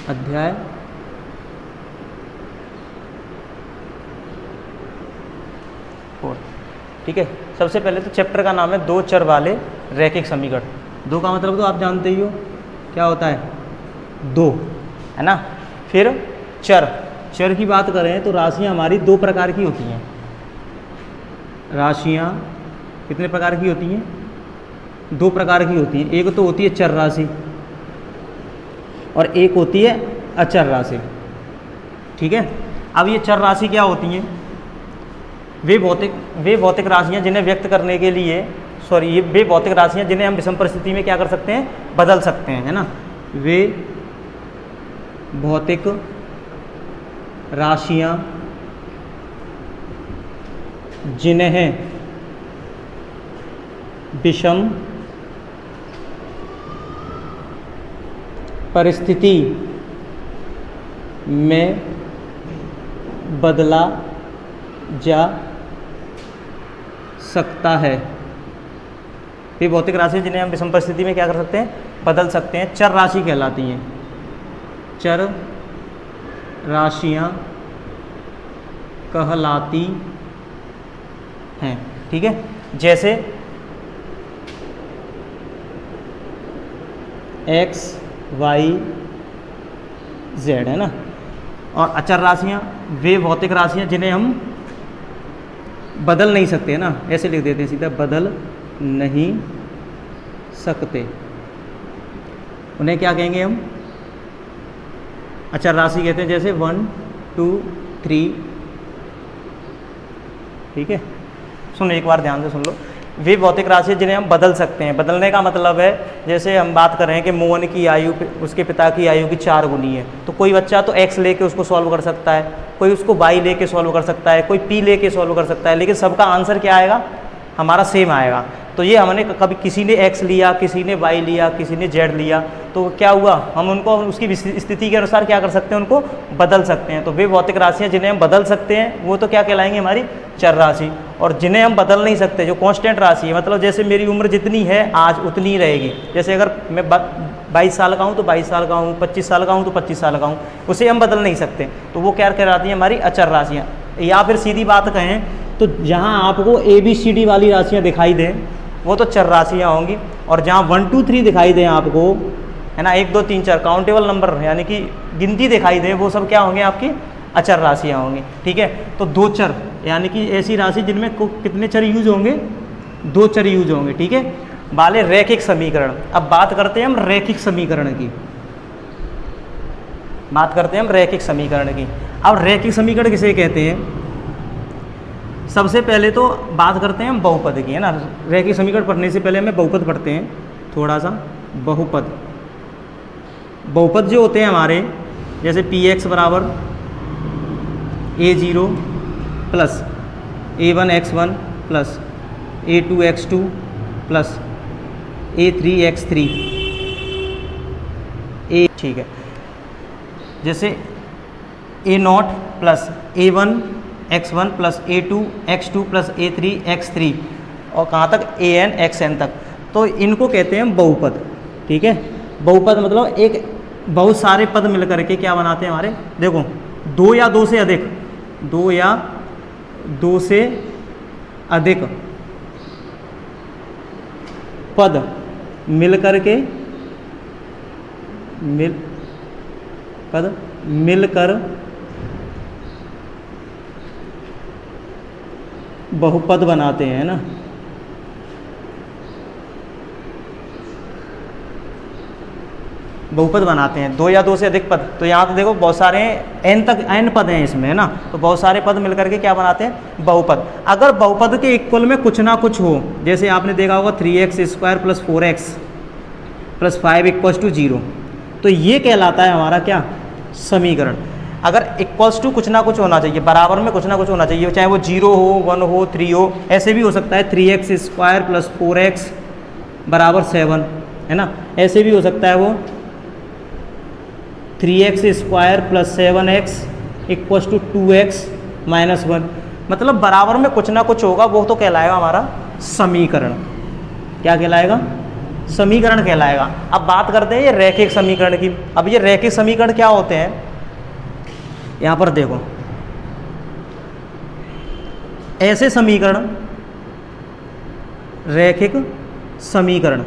अध्याय 4। ठीक है, सबसे पहले तो चैप्टर का नाम है दो चर वाले रैखिक समीकरण। दो का मतलब तो आप जानते ही हो क्या होता है, दो, है ना। फिर चर, चर की बात करें तो राशियां हमारी दो प्रकार की होती हैं। राशियां कितने प्रकार की होती हैं, दो प्रकार की होती हैं। एक तो होती है चर राशि और एक होती है अचर राशि। ठीक है, अब ये चर राशि क्या होती हैं, वे भौतिक राशियां जिन्हें व्यक्त करने के लिए ये वे भौतिक राशियां जिन्हें हम विषम परिस्थिति में क्या कर सकते हैं, बदल सकते हैं, है ना। वे भौतिक राशियां जिन्हें विषम परिस्थिति में बदला जा सकता है। ये भौतिक राशि जिन्हें हम विषम परिस्थिति में क्या कर सकते हैं, बदल सकते हैं, चर राशि कहलाती हैं। चर राशियां कहलाती हैं। ठीक है, जैसे x, y, z, है ना। और अचर राशियां वे भौतिक राशियां जिन्हें हम बदल नहीं सकते, है ना, ऐसे लिख देते हैं सीधा, बदल नहीं सकते, उन्हें क्या कहेंगे हम, अचर राशि कहते हैं। जैसे 1, 2, 3। ठीक है, सुनो एक बार ध्यान से सुन लो। वे भौतिक राशि जिन्हें हम बदल सकते हैं, बदलने का मतलब है जैसे हम बात कर रहे हैं कि मोहन की आयु उसके पिता की आयु की 4 गुनी है, तो कोई बच्चा तो x लेके उसको सॉल्व कर सकता है, कोई उसको y लेके सॉल्व कर सकता है, कोई p लेके सॉल्व कर सकता है, लेकिन सबका आंसर क्या आएगा, हमारा सेम आएगा। तो ये हमने कभी किसी ने x लिया, किसी ने y लिया, किसी ने z लिया, तो क्या हुआ, हम उनको उसकी स्थिति के अनुसार क्या कर सकते हैं, उनको बदल सकते हैं। तो वे भौतिक राशियाँ जिन्हें हम बदल सकते हैं वो तो क्या कहलाएंगे, हमारी चर राशि। और जिन्हें हम बदल नहीं सकते, जो कांस्टेंट राशि है, मतलब जैसे मेरी उम्र जितनी है आज उतनी ही रहेगी। जैसे अगर मैं 22 साल का हूँ तो 22 साल का हूँ, 25 साल का हूँ तो 25 साल का हूँ, उसे हम बदल नहीं सकते, तो वो क्या कहलाती हैं, हमारी अचर राशियाँ। या फिर सीधी बात कहें तो जहाँ आपको ABCD वाली राशियाँ दिखाई दें वो तो चर राशियाँ होंगी, और जहाँ 1, 2, 3 दिखाई दें आपको, है ना, 1, 2, 3, 4 काउंटेबल नंबर यानी कि गिनती दिखाई दे, वो सब क्या होंगे, आपकी अचर राशियाँ होंगी। ठीक है, तो दो चर यानी कि ऐसी राशि जिनमें कितने चर यूज होंगे, दो चर यूज होंगे। ठीक है, वाले रैखिक समीकरण। अब बात करते हैं हम रैखिक समीकरण की, बात करते हैं हम रैखिक समीकरण की। अब रैखिक समीकरण किसे कहते हैं, सबसे पहले तो बात करते हैं हम बहुपद की, है ना। रैखिक समीकरण पढ़ने से पहले हमें बहुपद पढ़ते हैं थोड़ा सा। बहुपद, बहुपद जो होते हैं हमारे, जैसे px बराबर a0 plus a1x1 plus a2x2 plus a3x3 ठीक है। जैसे a0 plus a1x1 plus a2x2 plus a3x3 और कहाँ तक an xn तक, तो इनको कहते हैं बहुपद। ठीक है, बहुपद मतलब एक बहुत सारे पद मिल करके क्या बनाते हैं हमारे, देखो, दो या दो से अधिक, दो या दो से अधिक पद मिल करके मिलकर बहुपद बनाते हैं, ना। बहुपद बनाते हैं, दो या दो से अधिक पद। तो यहाँ तो देखो बहुत सारे n तक n पद हैं इसमें, है ना, तो बहुत सारे पद मिलकर के क्या बनाते हैं, बहुपद। अगर बहुपद के इक्वल में कुछ ना कुछ हो, जैसे आपने देखा होगा 3x² प्लस 4x प्लस 5 = 0, तो ये कहलाता है हमारा क्या, समीकरण। अगर इक्वल्स टू कुछ ना कुछ होना चाहिए, बराबर में कुछ ना कुछ होना चाहिए, चाहे वो 0 हो, 1 हो, 3 हो, ऐसे भी हो सकता है 3x² प्लस 4x बराबर 7, है ना। ऐसे भी हो सकता है वो 3x² प्लस 7x = 2x - 1, मतलब बराबर में कुछ ना कुछ होगा, वो तो कहलाएगा हमारा समीकरण। क्या कहलाएगा, समीकरण कहलाएगा। अब बात करते हैं ये रैखिक समीकरण की। अब ये रैखिक समीकरण क्या होते हैं, यहाँ पर देखो, ऐसे समीकरण रैखिक समीकरण,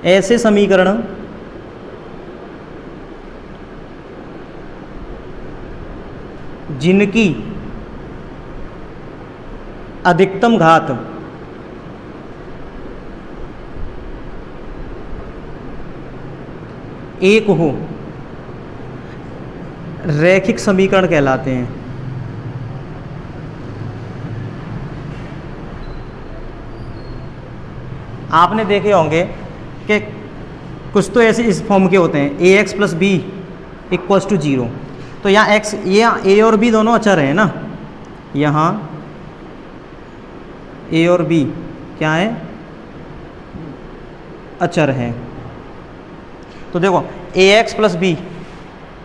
ऐसे समीकरण जिनकी अधिकतम घात एक हो, रैखिक समीकरण कहलाते हैं। आपने देखे होंगे कि कुछ तो ऐसे इस फॉर्म के होते हैं, A X plus B equals to 0। तो यहाँ एक्स, ये ए और बी दोनों अचर हैं ना, यहाँ ए और बी क्या है, अचर हैं। तो देखो A X plus B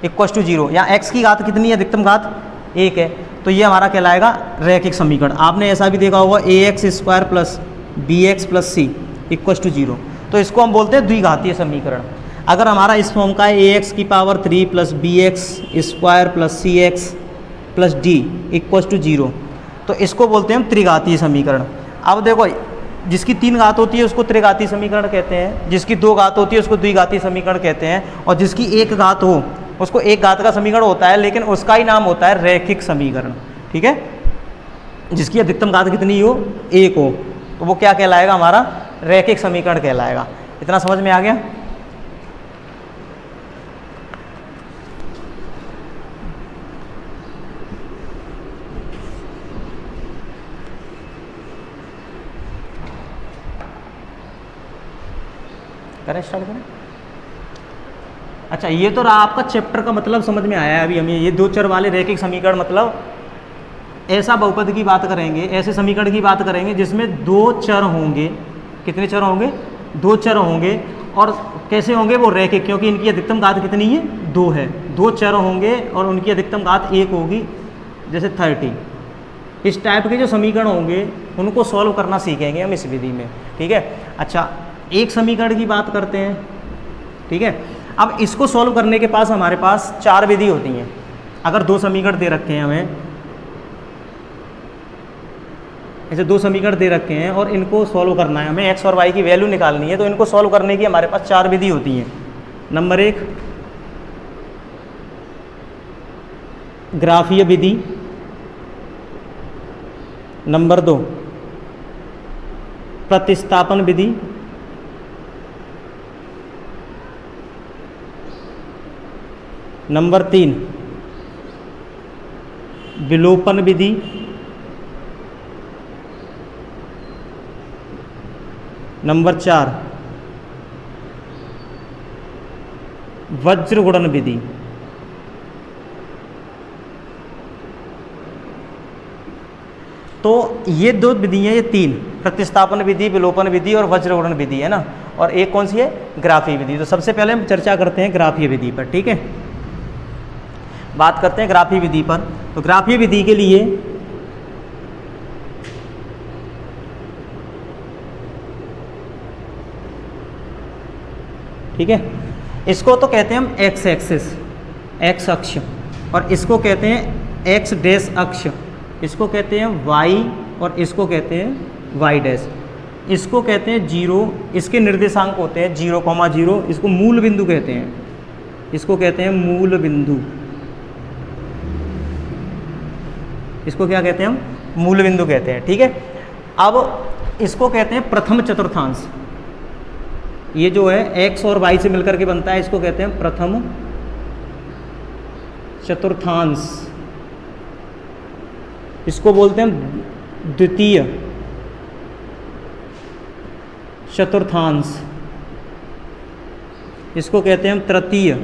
equals to 0, यहाँ एक्स की घात कितनी है, अधिकतम घात 1 है, तो ये हमारा कहलाएगा रैखिक समीकरण। आपने ऐसा भी देखा होगा A X square plus B X plus C equals to 0, तो इसको हम बोलते हैं द्विघातीय समीकरण। अगर हमारा इस फॉर्म का ए एक्स की power 3 plus B x square plus c x plus d equals to 0, तो इसको बोलते हैं हम त्रिघातीय समीकरण। अब देखो, जिसकी 3 घात होती है उसको त्रिघातीय समीकरण कहते हैं, जिसकी 2 घात होती है उसको द्विघातीय समीकरण कहते हैं, और जिसकी 1 घात हो उसको 1 घात का समीकरण होता है, लेकिन उसका ही नाम होता है रैखिक समीकरण। ठीक है, जिसकी अधिकतम घात कितनी हो, 1 हो, तो वो क्या कहलाएगा, हमारा रैखिक समीकरण कहलाएगा। इतना समझ में आ गया? करें, स्टार्ट करें। अच्छा, ये तो रहा आपका चैप्टर का मतलब समझ में आया है अभी हमें। ये 2 चर वाले रैखिक समीकरण मतलब ऐसा बहुपद की बात करेंगे, ऐसे समीकरण की बात करेंगे जिसमें 2 चर होंगे। कितने चर होंगे? 2 चर होंगे। और कैसे होंगे वो? रैखिक, क्योंकि इनकी अधिकतम घात कितनी है, 2 है। 2 चर होंगे और उनकी अधिकतम घात 1 होगी, जैसे 30। इस टाइप के जो समीकरण होंगे उनको सॉल्व करना सीखेंगे हम इस विधि में। ठीक है। अच्छा, एक समीकरण की बात करते हैं। ठीक है, अब इसको सॉल्व करने के पास हमारे पास 4 विधि होती हैं। अगर 2 समीकरण दे रखे हैं हमें, ऐसे 2 समीकरण दे रखे हैं और इनको सॉल्व करना है, हमें एक्स और वाई की वैल्यू निकालनी है, तो इनको सॉल्व करने की हमारे पास 4 विधि होती हैं। नंबर 1 ग्राफीय विधि, नंबर 2 प्रतिस्थापन विधि, नंबर 3 विलोपन विधि, नंबर 4 वज्र गुणन विधि। तो ये 2 विधियाँ, ये 3 प्रतिस्थापन विधि, विलोपन विधि और वज्र गुणन विधि है ना। और एक कौन सी है? ग्राफीय विधि। तो सबसे पहले हम चर्चा करते हैं ग्राफीय विधि पर। ठीक है, बात करते हैं ग्राफीय विधि पर। तो ग्राफीय विधि के लिए ठीक है, इसको तो कहते हैं हम एक्स एक्सिस, एक्स अक्ष, और इसको कहते हैं एक्स डैश अक्ष, इसको कहते हैं वाई, और इसको कहते हैं वाई डैश। इसको कहते हैं 0, इसके निर्देशांक होते हैं 0,0, इसको मूल बिंदु कहते हैं, इसको कहते हैं मूल बिंदु। इसको क्या कहते हैं हम? मूल बिंदु कहते हैं। ठीक है, अब इसको कहते हैं प्रथम चतुर्थांश। ये जो है एक्स और वाई से मिलकर के बनता है, इसको कहते हैं प्रथम चतुर्थांश। इसको बोलते हैं द्वितीय चतुर्थांश। इसको कहते हैं हम तृतीय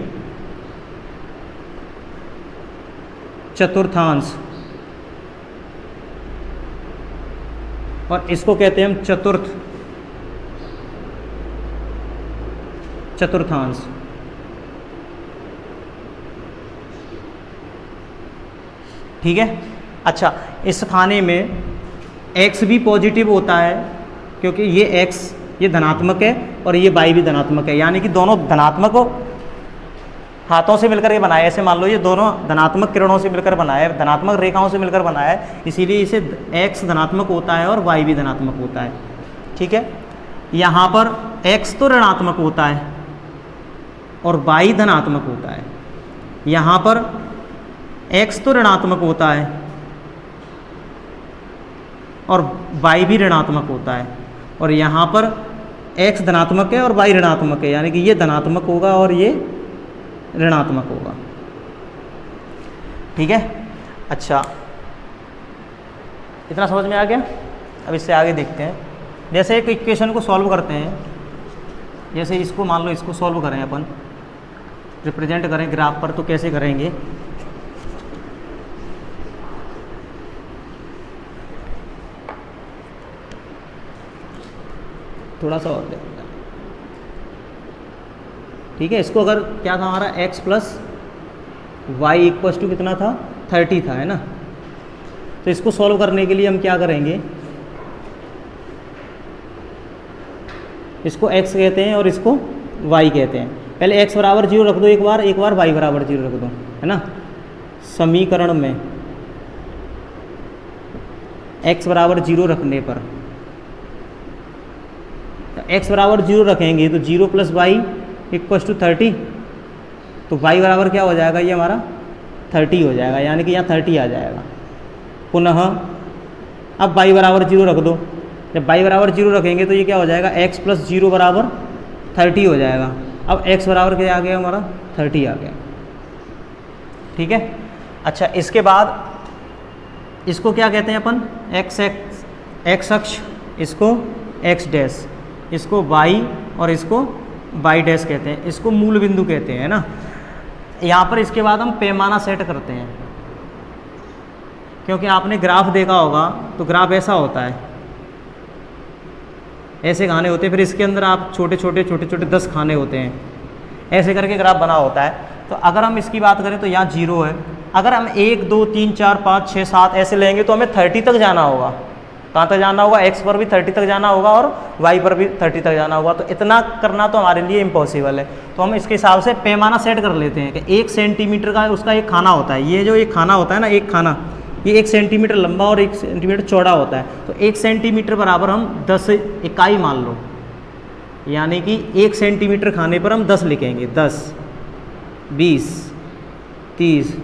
चतुर्थांश, और इसको कहते हैं हम चतुर्थ चतुर्थांश। ठीक है। अच्छा, इस खाने में x भी पॉजिटिव होता है क्योंकि ये x ये धनात्मक है और ये y भी धनात्मक है, यानी कि दोनों धनात्मक हाथों से मिलकर ये बनाया है। ऐसे मान लो ये दोनों धनात्मक किरणों से मिलकर बनाया है, धनात्मक रेखाओं से मिलकर बनाया है, इसीलिए इसे x धनात्मक होता है और y भी धनात्मक होता है। ठीक है, यहाँ पर x तो ऋणात्मक होता है और y धनात्मक होता है, यहाँ पर x तो ऋणात्मक होता है और y भी ऋणात्मक होता है, और यहाँ पर x धनात्मक है और y ऋणात्मक है, यानी कि ये धनात्मक होगा और ये ऋणात्मक होगा। ठीक है, अच्छा इतना समझ में आ गया। अब इससे आगे देखते हैं, जैसे एक इक्वेशन को सॉल्व करते हैं, जैसे इसको मान लो इसको सॉल्व करें अपन, रिप्रेजेंट करें ग्राफ पर, तो कैसे करेंगे। थोड़ा सा और देखते हैं। ठीक है, इसको अगर क्या था हमारा x plus y equals to कितना था 30 था, है ना। तो इसको सॉल्व करने के लिए हम क्या करेंगे, इसको x कहते हैं और इसको y कहते हैं। पहले x बराबर 0 रख दो एक बार y बराबर 0 रख दो, है ना। समीकरण में x बराबर 0 रखने पर x बराबर 0 रखेंगे तो 0 प्लस वाई इक्वस टू 30, तो y बराबर क्या हो जाएगा, ये हमारा 30 हो जाएगा, यानी कि यहाँ 30 आ जाएगा। पुनः अब y बराबर 0 रख दो, जब y बराबर 0 रखेंगे तो ये क्या हो जाएगा, x प्लस 0 बराबर 30 हो जाएगा। अब x बराबर क्या आ गया हमारा 30 आ गया। ठीक है, अच्छा इसके बाद इसको क्या कहते हैं अपन, x अक्ष, इसको x डैश, इसको y और इसको y डैश कहते हैं, इसको मूल बिंदु कहते हैं, है ना। यहाँ पर इसके बाद हम पैमाना सेट करते हैं, क्योंकि आपने ग्राफ देखा होगा तो ग्राफ ऐसा होता है, ऐसे खाने होते हैं, फिर इसके अंदर आप छोटे छोटे 10 खाने होते हैं, ऐसे करके ग्राफ बना होता है। तो अगर हम इसकी बात करें तो यहाँ 0 है, अगर हम 1 2 3 4 5 6 7 ऐसे लेंगे तो हमें 30 तक जाना होगा। कहाँ तक जाना होगा, x पर भी 30 तक जाना होगा और y पर भी 30 तक जाना होगा। तो इतना करना तो हमारे लिए इम्पॉसिबल है, तो हम इसके हिसाब से पैमाना सेट कर लेते हैं कि 1 सेंटीमीटर का उसका एक खाना होता है। ये जो एक खाना होता है ना, एक खाना ये 1 सेंटीमीटर लंबा और 1 सेंटीमीटर चौड़ा होता है। तो 1 सेंटीमीटर बराबर हम 10 इकाई मान लो, यानी कि 1 सेंटीमीटर खाने पर हम 10 लिखेंगे, 10 20 30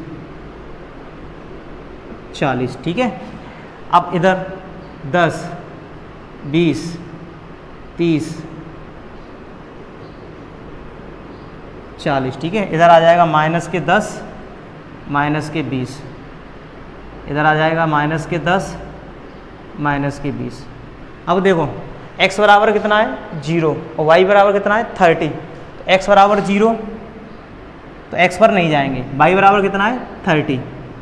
40। ठीक है, अब इधर 10 20 30 40। ठीक है, इधर आ जाएगा माइनस के 10 माइनस के 20, इधर आ जाएगा माइनस के 10 माइनस के 20। अब देखो x बराबर कितना है 0 और y बराबर कितना है 30। तो x बराबर 0 तो x पर नहीं जाएंगे, y बराबर कितना है 30,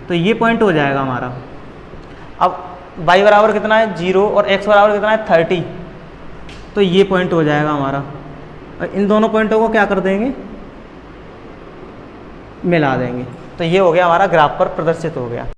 तो ये पॉइंट हो जाएगा हमारा। अब y बराबर कितना है 0 और x बराबर कितना है 30, तो ये पॉइंट हो जाएगा हमारा। और इन दोनों पॉइंटों को क्या कर देंगे, मिला देंगे, तो ये हो गया हमारा ग्राफ पर प्रदर्शित हो गया।